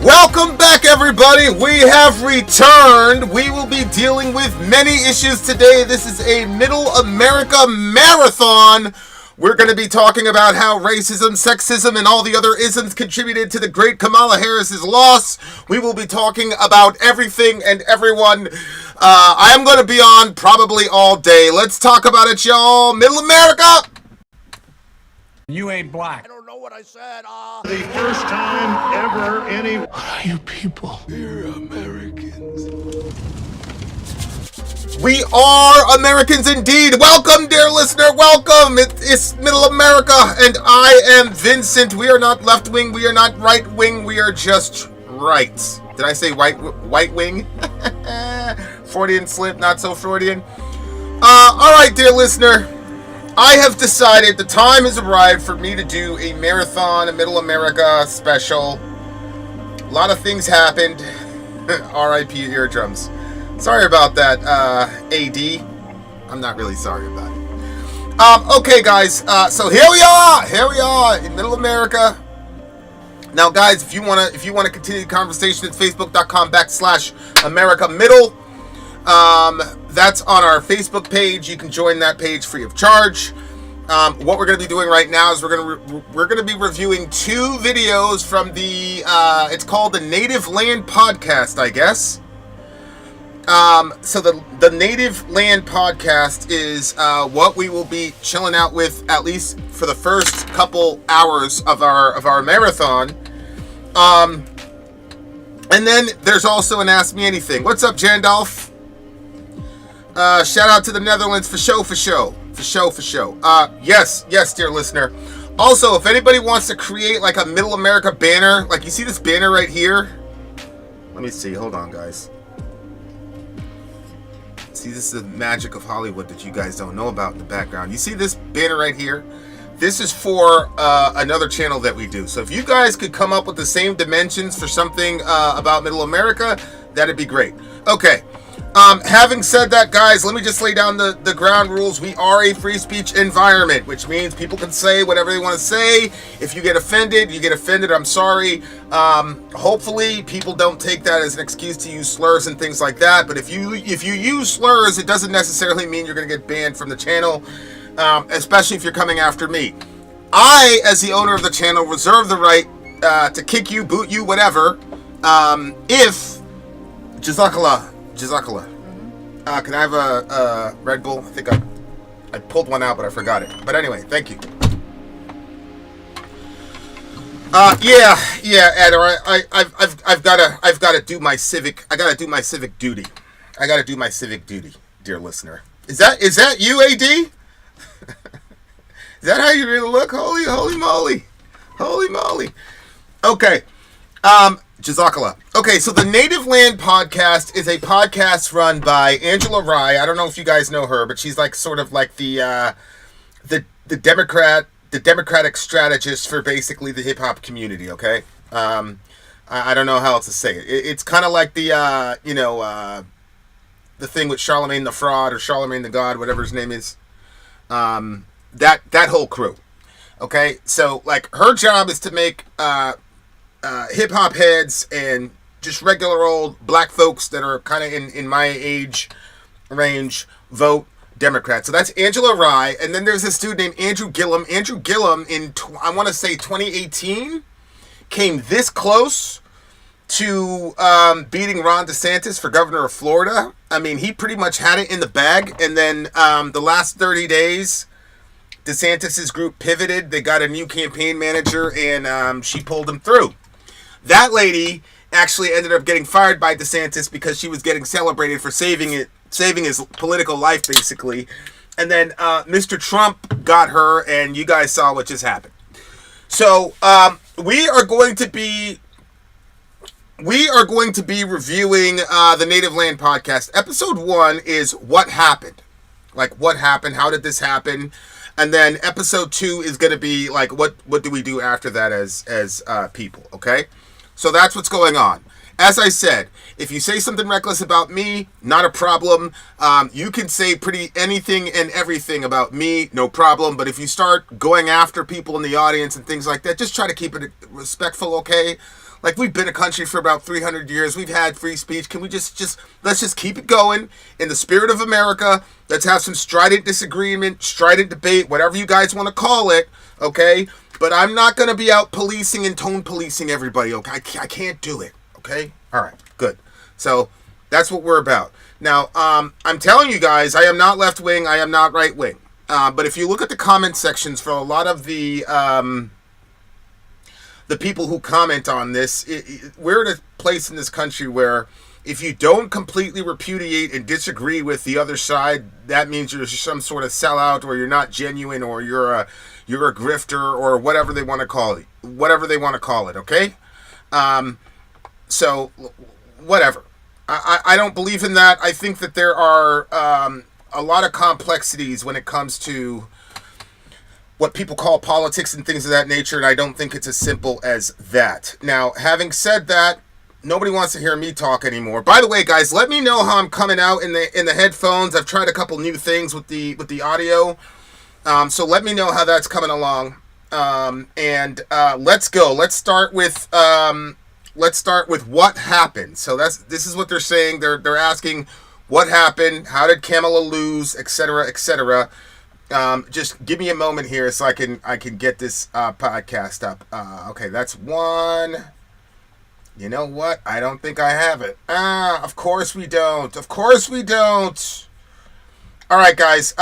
Welcome back, everybody. We have returned. We will be dealing with many issues today. This is a Middle America marathon. We're going to be talking about how racism, sexism, and all the other isms contributed to the great Kamala Harris's loss. We will be talking about everything and everyone. I am going to be on probably all day. Let's talk about it, y'all. Middle America. You ain't black. I don't know what I said. The first time ever any... What are you people? We're Americans. We are Americans indeed. Welcome, dear listener. Welcome. It's Middle America, and I am Vincent. We are not left wing. We are not right wing. We are just right. Did I say white wing? Freudian slip, not so Freudian. All right, dear listener. I have decided the time has arrived for me to do a marathon, a Middle America special. A lot of things happened. R.I.P. eardrums. Sorry about that, AD. I'm not really sorry about it. Okay, guys. So here we are in Middle America. Now, guys, if you wanna continue the conversation, it's facebook.com/America Middle. That's on our Facebook page. You can join that page free of charge. What we're going to be doing right now is we're going to be reviewing two videos from the it's called the Native Land Podcast, I guess. So the Native Land Podcast is what we will be chilling out with, at least for the first couple hours of our marathon. And then there's also an Ask Me Anything. What's up, Jandalf? Shout out to the Netherlands for show. Yes, dear listener. Also, if anybody wants to create like a Middle America banner, like you see this banner right here. Let me see. Hold on, guys. See, this is the magic of Hollywood that you guys don't know about in the background. You see this banner right here? This is for another channel that we do. So if you guys could come up with the same dimensions for something about Middle America, that'd be great. Okay. Having said that, guys, let me just lay down the ground rules. We are a free speech environment, which means people can say whatever they want to say. If you get offended, you get offended. I'm sorry. Hopefully, people don't take that as an excuse to use slurs and things like that. But if you use slurs, it doesn't necessarily mean you're going to get banned from the channel, especially if you're coming after me. I, as the owner of the channel, reserve the right to kick you, boot you, whatever, if Jazakallah. Can I have a Red Bull? I think I pulled one out, but I forgot it. But anyway, thank you. Adder, I've got to do my civic. I got to do my civic duty. Dear listener. Is that you, AD? Is that how you really look? Holy moly. Okay. Jazakallah. Okay, so the Native Land Podcast is a podcast run by Angela Rye. I don't know if you guys know her, but she's like sort of like the Democratic strategist for basically the hip hop community. Okay, I don't know how else to say it. It's kind of like the thing with Charlemagne the Fraud or Charlemagne the God, whatever his name is. That whole crew. Okay, so like her job is to make hip-hop heads and just regular old black folks that are kind of in my age range vote Democrat. So that's Angela Rye. And then there's this dude named Andrew Gillum. Andrew Gillum in, I want to say 2018, came this close to beating Ron DeSantis for governor of Florida. I mean, he pretty much had it in the bag. And then the last 30 days, DeSantis' group pivoted. They got a new campaign manager, and she pulled him through. That lady actually ended up getting fired by DeSantis because she was getting celebrated for saving his political life, basically. And then Mr. Trump got her, and you guys saw what just happened. So we are going to be reviewing the Native Land Podcast. Episode 1 is what happened. Like, what happened? How did this happen? And then episode 2 is going to be like, what do we do after that as people? Okay. So that's what's going on. As I said, if you say something reckless about me, not a problem. You can say pretty anything and everything about me, no problem. But if you start going after people in the audience and things like that, just try to keep it respectful, okay? Like, we've been a country for about 300 years. We've had free speech. Can we let's just keep it going in the spirit of America. Let's have some strident disagreement, strident debate, whatever you guys want to call it, okay? But I'm not going to be out policing and tone policing everybody, okay? I can't do it, okay? All right, good. So that's what we're about. Now, I'm telling you guys, I am not left-wing. I am not right-wing. But if you look at the comment sections for a lot of the people who comment on this, we're at a place in this country where if you don't completely repudiate and disagree with the other side, that means you're some sort of sellout, or you're not genuine, or you're a grifter, or whatever they want to call it. Whatever they want to call it, okay? So, whatever. I don't believe in that. I think that there are a lot of complexities when it comes to what people call politics and things of that nature, and I don't think it's as simple as that. Now, having said that, nobody wants to hear me talk anymore. By the way, guys, let me know how I'm coming out in the headphones. I've tried a couple new things with the audio, so let me know how that's coming along. And let's go. Let's start with what happened. So this is what they're saying. They're asking what happened, how did Kamala lose, etc., etc. Just give me a moment here so I can get this podcast up. Okay, that's one. You know what? I don't think I have it. Of course we don't. Of course we don't. All right, guys.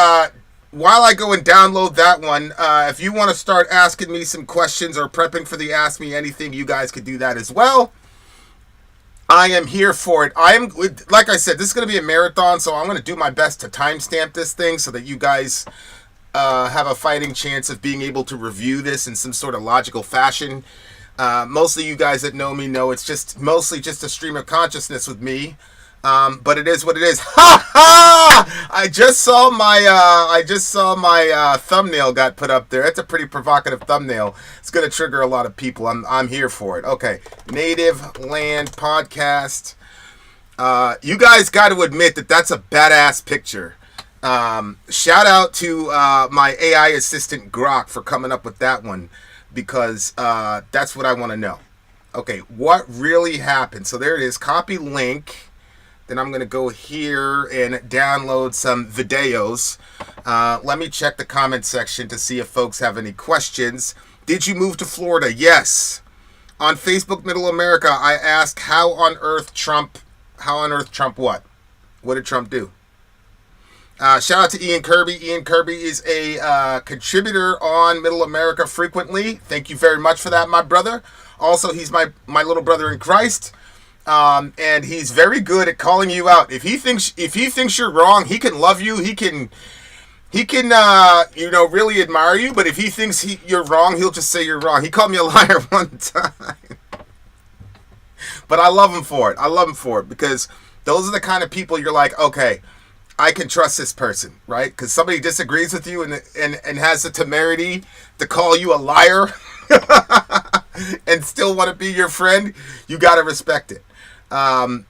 While I go and download that one, if you want to start asking me some questions or prepping for the Ask Me Anything, you guys could do that as well. I am here for it. Like I said, this is going to be a marathon, so I'm going to do my best to timestamp this thing so that you guys have a fighting chance of being able to review this in some sort of logical fashion. Mostly you guys that know me know it's mostly just a stream of consciousness with me. But it is what it is. Ha ha! I just saw my thumbnail got put up there. It's a pretty provocative thumbnail. It's going to trigger a lot of people. I'm here for it. Okay, Native Land Podcast. You guys got to admit that that's a badass picture. Shout out to my AI assistant Grok for coming up with that one, because that's what I want to know. Okay, what really happened? So there it is. Copy link. Then I'm going to go here and download some videos. Let me check the comment section to see if folks have any questions. Did you move to Florida? Yes. On Facebook Middle America, I asked how on earth Trump what? What did Trump do? Shout out to Ian Kirby. Ian Kirby is a contributor on Middle America frequently. Thank you very much for that, my brother. Also, he's my little brother in Christ. And he's very good at calling you out. If he thinks you're wrong, he can love you. He can really admire you. But if he thinks you're wrong, he'll just say you're wrong. He called me a liar one time. But I love him for it. Because those are the kind of people you're like, okay, I can trust this person, right? Because somebody disagrees with you and has the temerity to call you a liar and still want to be your friend, you got to respect it.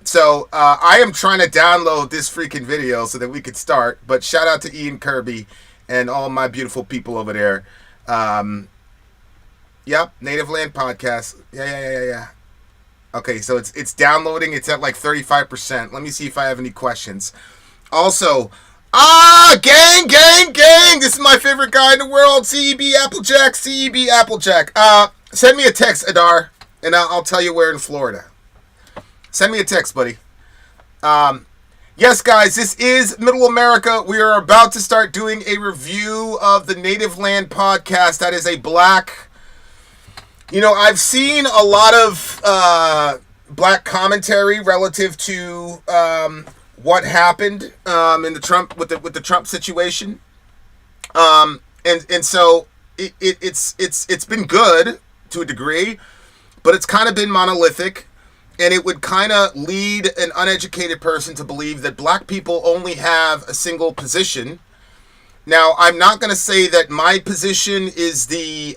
So I am trying to download this freaking video so that we could start. But shout out to Ian Kirby and all my beautiful people over there. Yep, Native Land Podcast. Yeah. Okay, so it's downloading. It's at like 35%. Let me see if I have any questions. Also, gang. This is my favorite guy in the world. CEB Applejack. Send me a text, Adar, and I'll tell you where in Florida. Send me a text, buddy. Yes, guys, this is Middle America. We are about to start doing a review of the Native Land Podcast. That is a black... I've seen a lot of black commentary relative to what happened in the Trump with the Trump situation, and so it's been good to a degree, but it's kind of been monolithic. And it would kind of lead an uneducated person to believe that black people only have a single position. Now, I'm not going to say that my position is the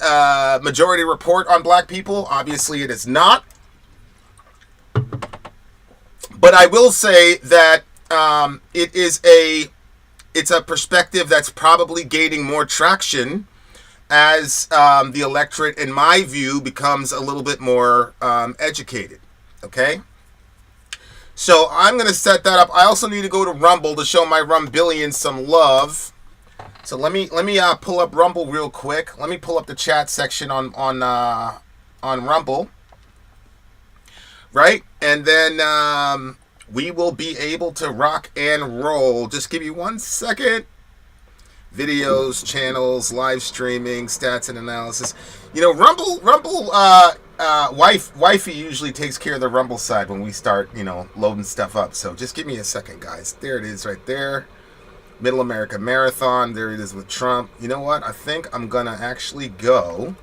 majority report on black people. Obviously, it is not. But I will say that it's a perspective that's probably gaining more traction as the electorate, in my view, becomes a little bit more educated. Okay? So I'm going to set that up. I also need to go to Rumble to show my Rumbillions some love. So let me pull up Rumble real quick. Let me pull up the chat section on Rumble. Right? And then we will be able to rock and roll. Just give me 1 second. Videos, channels, live streaming, stats and analysis. You know, Rumble, wifey usually takes care of the Rumble side when we start, loading stuff up. So just give me a second, guys. There it is right there. Middle America Marathon. There it is with Trump. You know what? I think I'm going to actually go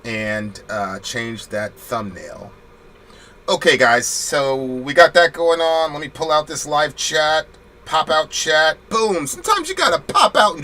and change that thumbnail. Okay, guys. So we got that going on. Let me pull out this live chat. Pop out chat. Boom. Sometimes you got to pop out and